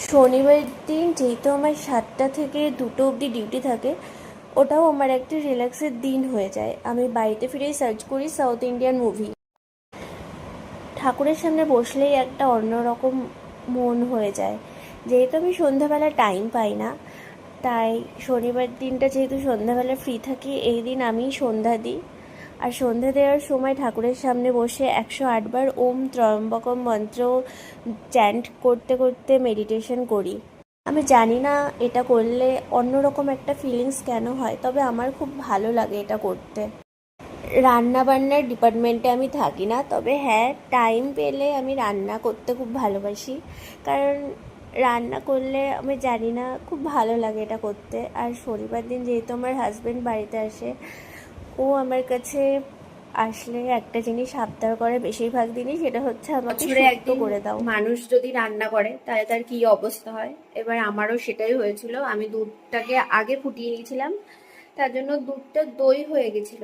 শনিবার দিন যেহেতু আমার 7টা থেকে 2টো অবধি ডিউটি থাকে, ওটাও আমার একটা রিল্যাক্সের দিন হয়ে যায়। আমি বাড়িতে ফিরেই সার্চ করি সাউথ ইন্ডিয়ান মুভি। ঠাকুরের সামনে বসলেই একটা অন্যরকম মন হয়ে যায়। যেহেতু আমি সন্ধ্যাবেলা টাইম পাই না, তাই শনিবার দিনটা যেহেতু সন্ধ্যাবেলা ফ্রি থাকি, এই দিন আমি সন্ধ্যা দিই। আর সন্ধ্যা দেওয়ার সময় ঠাকুরের সামনে বসে 108 বার ওম ত্রয়ম্বকম মন্ত্র চ্যান্ট করতে করতে মেডিটেশন করি। আমি জানি না এটা করলে অন্যরকম একটা ফিলিংস কেন হয়, তবে আমার খুব ভালো লাগে এটা করতে। রান্না বান্নার ডিপার্টমেন্টে আমি থাকি না, তবে হ্যাঁ, টাইম পেলে আমি রান্না করতে খুব ভালোবাসি। কারণ রান্না করলে আমি জানি না খুব ভালো লাগে এটা করতে। আর শনিবার দিন যেহেতু আমার হাজব্যান্ড বাড়িতে আসে, ও আমার কাছে আসলে একটা জিনিস আবদার করে বেশিরভাগ দিনই, সেটা হচ্ছে আমাকে বছরে শুক্তো একদিন করে দাও। মানুষ যদি রান্না করে তাহলে তার কি অবস্থা হয়। এবার আমারও সেটাই হয়েছিল। আমি দুধটাকে আগে ফুটিয়ে নিয়েছিলাম, তার জন্য দুধটা দই হয়ে গেছিল,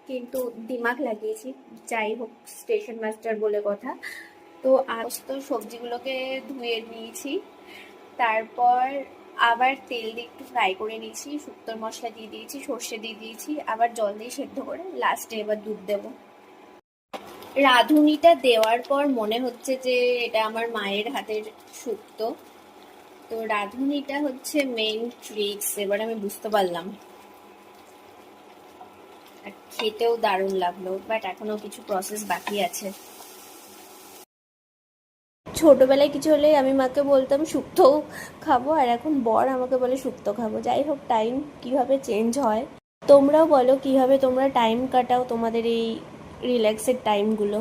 কিন্তু দিমাগ লাগিয়েছি। যাই হোক, স্টেশন মাস্টার বলে কথা। তো আজ তো সবজিগুলোকে ধুয়ে নিয়েছি, তারপর আবার তেল দিয়ে একটু ফ্রাই করে নিয়েছি, শুক্তোর মশলা দিয়ে দিয়েছি, সর্ষে দিয়ে দিয়েছি, আবার জল দিয়ে সেদ্ধ করে লাস্টে এবার দুধ দেবো। রাঁধুনিটা দেওয়ার পর মনে হচ্ছে যে এটা আমার মায়ের হাতের শুক্তো। তো রাঁধুনিটা হচ্ছে মেইন ট্রিক্স, এবার আমি বুঝতে পারলাম। আর খেতেও দারুণ লাগলো, বাট এখনো কিছু প্রসেস বাকি আছে। ছোটবেলায় কিছু হলেই আমি মাকে বলতাম শুক্তো খাবো, আর এখন বর আমাকে বলে শুক্তো খাবো। যাই হোক, টাইম কিভাবে চেঞ্জ হয়। তোমরাও বলো কিভাবে তোমরা টাইম কাটাও তোমাদের এই রিল্যাক্সের টাইমগুলো।